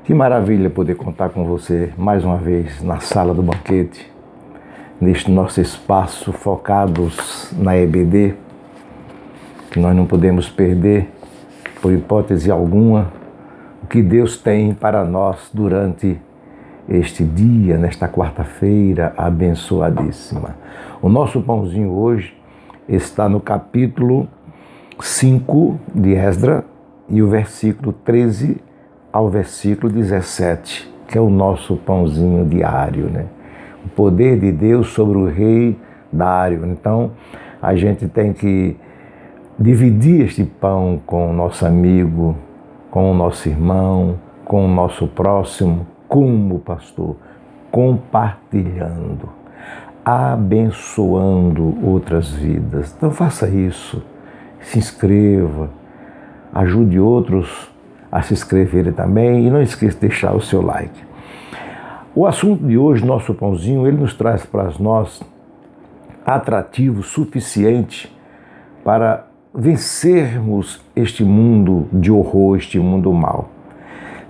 Que maravilha poder contar com você mais uma vez na sala do banquete, neste nosso espaço focados na EBD, que nós não podemos perder, por hipótese alguma, o que Deus tem para nós durante este dia, nesta quarta-feira abençoadíssima. O nosso pãozinho hoje está no capítulo 5 de Esdras e o versículo 13 ao versículo 17, que é o nosso pãozinho diário, né? O poder de Deus sobre o rei Dário. Então, a gente tem que dividir este pão com o nosso amigo, com o nosso irmão, com o nosso próximo, como pastor, compartilhando, abençoando outras vidas. Então, faça isso, se inscreva, ajude outros a se inscreverem também e não esqueça de deixar o seu like. O assunto de hoje, nosso pãozinho, ele nos traz para nós atrativo suficiente para vencermos este mundo de horror, este mundo mau.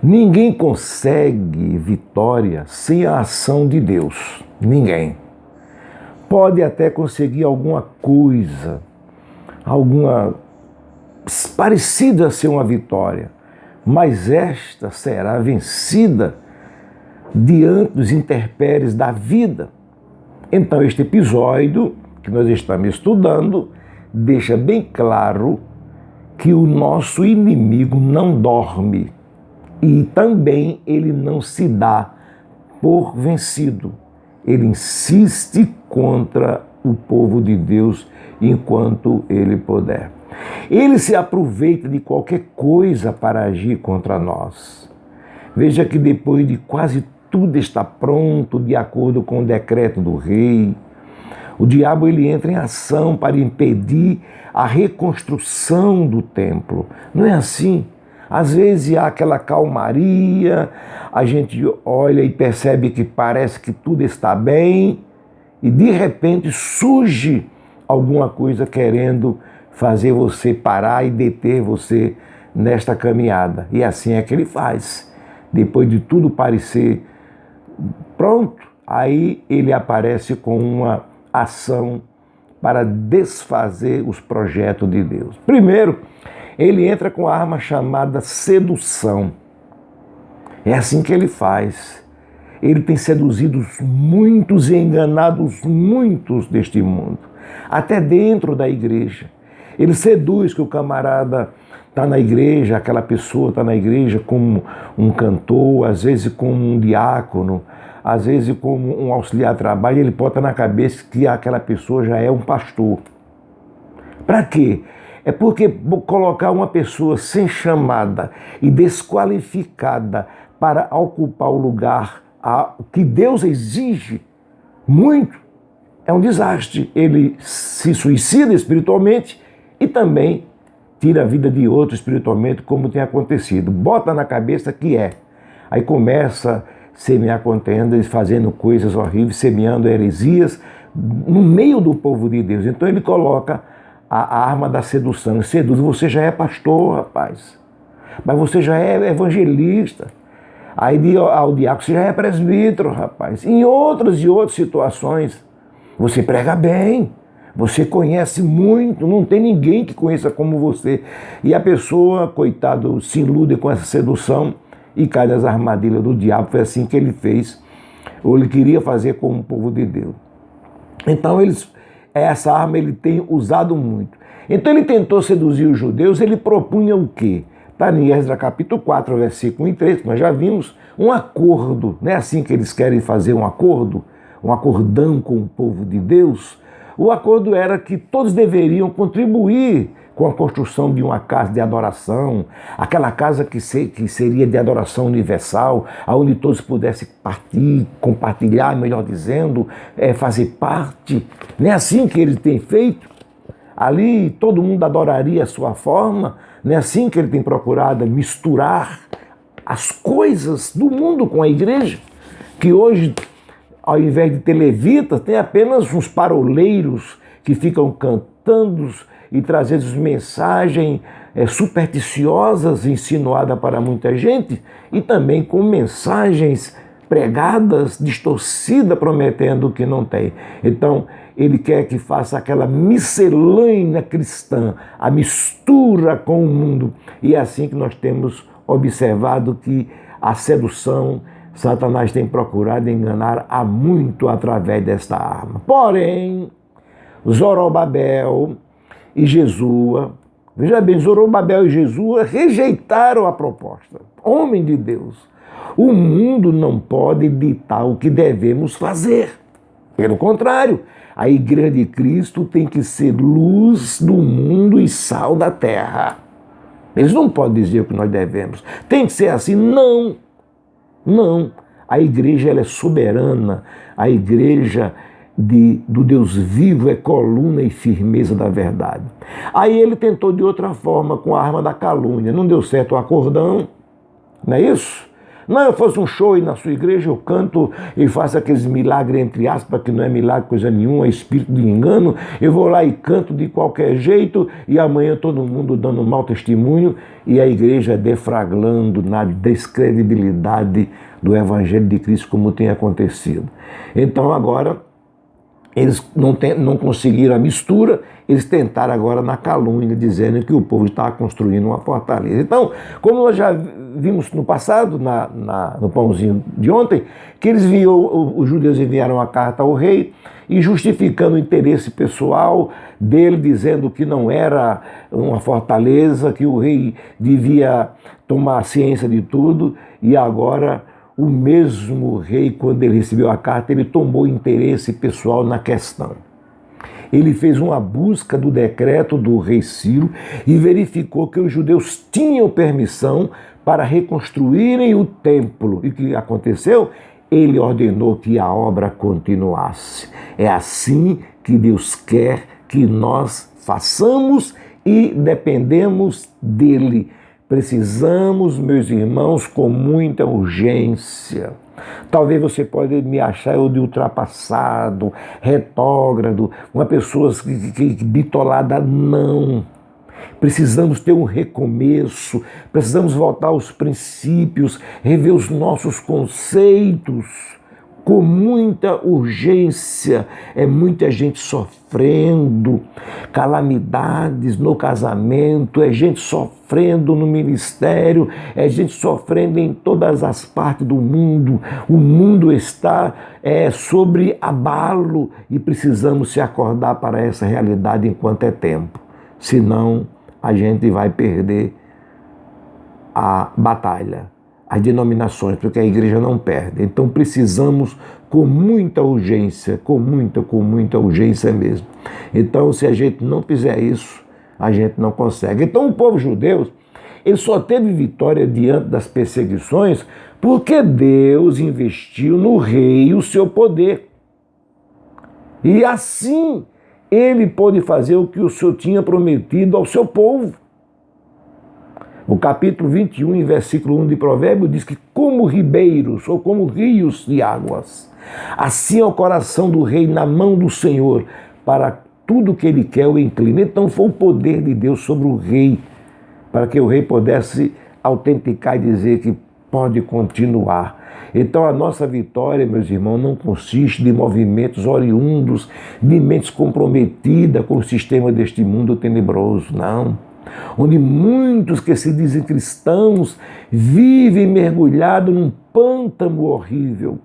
Ninguém consegue vitória sem a ação de Deus. Ninguém. Pode até conseguir alguma coisa, alguma parecida a ser uma vitória, mas esta será vencida diante dos intempéries da vida. Então, este episódio que nós estamos estudando deixa bem claro que o nosso inimigo não dorme e também ele não se dá por vencido. Ele insiste contra o povo de Deus enquanto ele puder. Ele se aproveita de qualquer coisa para agir contra nós. Veja que depois de quase tudo estar pronto, de acordo com o decreto do rei, o diabo ele entra em ação para impedir a reconstrução do templo. Não é assim? Às vezes há aquela calmaria, a gente olha e percebe que parece que tudo está bem e de repente surge alguma coisa querendo fazer você parar e deter você nesta caminhada. E assim é que ele faz. Depois de tudo parecer pronto, aí ele aparece com uma ação para desfazer os projetos de Deus. Primeiro, ele entra com a arma chamada sedução. É assim que ele faz. Ele tem seduzido muitos e enganado muitos deste mundo, até dentro da igreja. Ele seduz que o camarada está na igreja, aquela pessoa está na igreja como um cantor, às vezes como um diácono, às vezes como um auxiliar de trabalho, ele bota na cabeça que aquela pessoa já é um pastor. Para quê? É porque colocar uma pessoa sem chamada e desqualificada para ocupar o lugar que Deus exige muito, é um desastre. Ele se suicida espiritualmente e também tira a vida de outro espiritualmente, como tem acontecido. Bota na cabeça que é. Aí começa a semear contendas, fazendo coisas horríveis, semeando heresias no meio do povo de Deus. Então ele coloca a arma da sedução. Ele seduz. Você já é pastor, rapaz. Mas você já é evangelista. Aí ao diácono, você já é presbítero, rapaz. Em outras e outras situações, você prega bem. Você conhece muito, não tem ninguém que conheça como você. E a pessoa, coitado, se ilude com essa sedução e cai nas armadilhas do diabo. Foi assim que ele fez, ou ele queria fazer com o povo de Deus. Então, essa arma ele tem usado muito. Então, ele tentou seduzir os judeus, ele propunha o quê? Está em Esdras capítulo 4, versículo 1 e 3, que nós já vimos, um acordo. Não é assim que eles querem fazer um acordo? Um acordão com o povo de Deus? O acordo era que todos deveriam contribuir com a construção de uma casa de adoração, aquela casa que seria de adoração universal, onde todos pudessem compartilhar, melhor dizendo, fazer parte. Não é assim que ele tem feito? Ali todo mundo adoraria a sua forma. Não é assim que ele tem procurado misturar as coisas do mundo com a igreja, que hoje, ao invés de ter levitas, tem apenas uns paroleiros que ficam botando e trazendo mensagens supersticiosas insinuadas para muita gente, e também com mensagens pregadas, distorcidas, prometendo o que não tem. Então, ele quer que faça aquela miscelânea cristã, a mistura com o mundo. E é assim que nós temos observado que a sedução, Satanás tem procurado enganar há muito através desta arma. Porém, Zorobabel e Jesua, veja bem, Zorobabel e Jesua rejeitaram a proposta. Homem de Deus, o mundo não pode ditar o que devemos fazer. Pelo contrário, a Igreja de Cristo tem que ser luz do mundo e sal da terra. Eles não podem dizer o que nós devemos. Tem que ser assim? Não. Não. A igreja ela é soberana. A igreja do Deus vivo é coluna e firmeza da verdade. Aí ele tentou de outra forma, com a arma da calúnia. Não deu certo o acordão, não é isso? Não, eu fosse um show e na sua igreja eu canto e faço aqueles milagres, entre aspas, que não é milagre coisa nenhuma, é espírito de engano. Eu vou lá e canto de qualquer jeito e amanhã todo mundo dando um mau testemunho e a igreja defraglando na descredibilidade do Evangelho de Cristo, como tem acontecido. Então agora eles não conseguiram a mistura, eles tentaram agora na calúnia, dizendo que o povo estava construindo uma fortaleza. Então, como nós já vimos no passado, no pãozinho de ontem, que os judeus enviaram uma carta ao rei e justificando o interesse pessoal dele, dizendo que não era uma fortaleza, que o rei devia tomar ciência de tudo, e agora o mesmo rei, quando ele recebeu a carta, ele tomou interesse pessoal na questão. Ele fez uma busca do decreto do rei Ciro e verificou que os judeus tinham permissão para reconstruírem o templo. E o que aconteceu? Ele ordenou que a obra continuasse. É assim que Deus quer que nós façamos e dependemos dele. Precisamos, meus irmãos, com muita urgência. Talvez você pode me achar eu de ultrapassado, retrógrado, uma pessoa que bitolada. Não. Precisamos ter um recomeço, precisamos voltar aos princípios, rever os nossos conceitos com muita urgência. É muita gente sofrendo, calamidades no casamento, é gente sofrendo no ministério, é gente sofrendo em todas as partes do mundo. O mundo está sobre abalo e precisamos se acordar para essa realidade enquanto é tempo. Senão a gente vai perder a batalha, as denominações, porque a igreja não perde. Então precisamos com muita urgência, com muita urgência mesmo. Então se a gente não fizer isso, a gente não consegue. Então o povo judeu, ele só teve vitória diante das perseguições porque Deus investiu no rei o seu poder. E assim ele pôde fazer o que o Senhor tinha prometido ao seu povo. O capítulo 21, em versículo 1 de Provérbios, diz que como ribeiros ou como rios de águas, assim é o coração do rei na mão do Senhor, para tudo que ele quer o inclina. Então foi o poder de Deus sobre o rei, para que o rei pudesse autenticar e dizer que pode continuar. Então a nossa vitória, meus irmãos, não consiste de movimentos oriundos, de mentes comprometidas com o sistema deste mundo tenebroso, não. Onde muitos que se dizem cristãos vivem mergulhados num pântano horrível,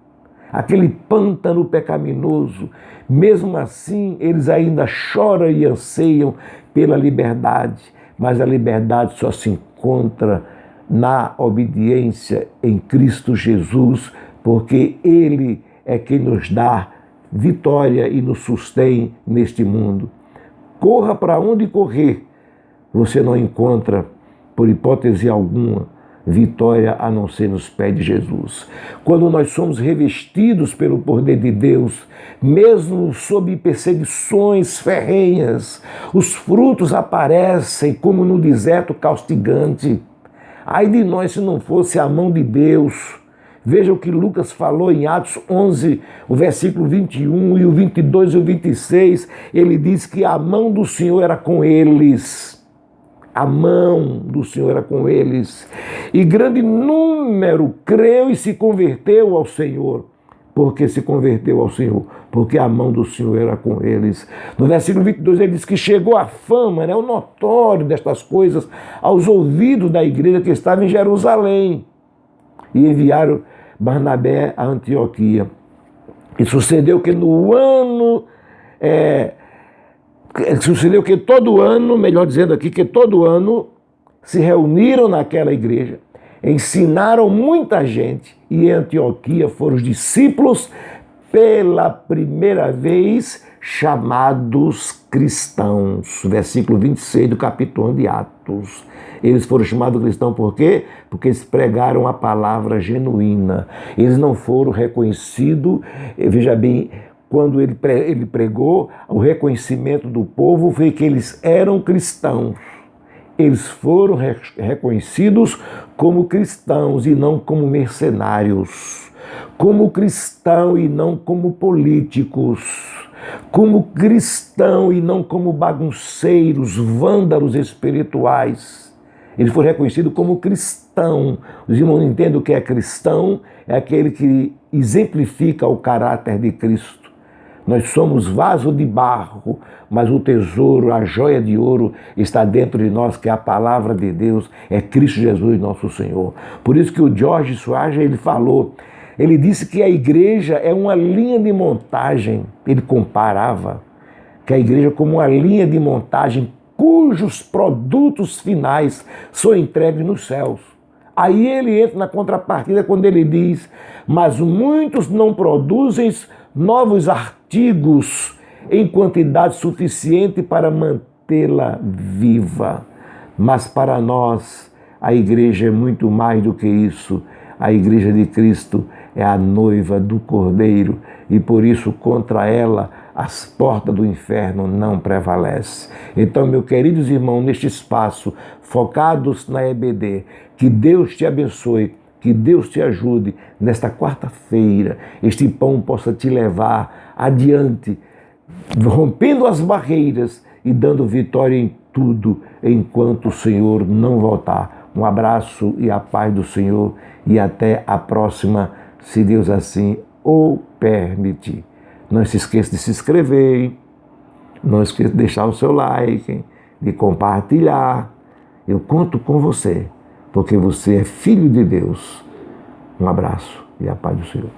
aquele pântano pecaminoso. Mesmo assim, eles ainda choram e anseiam pela liberdade, mas a liberdade só se encontra na obediência em Cristo Jesus, porque Ele é quem nos dá vitória e nos sustém neste mundo. Corra para onde correr, você não encontra, por hipótese alguma, vitória a não ser nos pés de Jesus. Quando nós somos revestidos pelo poder de Deus, mesmo sob perseguições ferrenhas, os frutos aparecem como no deserto caustigante. Ai de nós se não fosse a mão de Deus Veja o que Lucas falou em Atos 11, o versículo 21 e o 22 e o 26. Ele diz que a mão do Senhor era com eles. A mão do Senhor era com eles. E grande número creu e se converteu ao Senhor. Porque se converteu ao Senhor, porque a mão do Senhor era com eles. No versículo 22 ele diz que chegou a fama, o notório destas coisas, aos ouvidos da igreja que estava em Jerusalém. E enviaram Barnabé a Antioquia. E sucedeu que no ano... sucedeu que todo ano, melhor dizendo aqui, que todo ano se reuniram naquela igreja, ensinaram muita gente, e em Antioquia foram os discípulos pela primeira vez chamados cristãos. Versículo 26 do capítulo 1 de Atos. Eles foram chamados cristãos por quê? Porque eles pregaram a palavra genuína. Eles não foram reconhecidos, veja bem, quando ele pregou, o reconhecimento do povo foi que eles eram cristãos. Eles foram reconhecidos como cristãos e não como mercenários, como cristão e não como políticos, como cristão e não como bagunceiros, vândalos espirituais. Eles foram reconhecidos como cristão. Os irmãos entendem o que é cristão? É aquele que exemplifica o caráter de Cristo. Nós somos vaso de barro, mas o tesouro, a joia de ouro está dentro de nós, que é a palavra de Deus, é Cristo Jesus, nosso Senhor. Por isso que o George Schwage, ele falou, ele disse que a igreja é uma linha de montagem. Ele comparava que a igreja como uma linha de montagem cujos produtos finais são entregues nos céus. Aí ele entra na contrapartida quando ele diz, mas muitos não produzem novos artigos em quantidade suficiente para mantê-la viva. Mas para nós, a igreja é muito mais do que isso. A igreja de Cristo é a noiva do Cordeiro e por isso contra ela as portas do inferno não prevalecem. Então, meus queridos irmãos, neste espaço, focados na EBD, que Deus te abençoe, que Deus te ajude nesta quarta-feira, este pão possa te levar adiante, rompendo as barreiras e dando vitória em tudo, enquanto o Senhor não voltar. Um abraço e a paz do Senhor e até a próxima, se Deus assim o permitir. Não se esqueça de se inscrever, não esqueça de deixar o seu like, de compartilhar. Eu conto com você, porque você é filho de Deus. Um abraço e a paz do Senhor.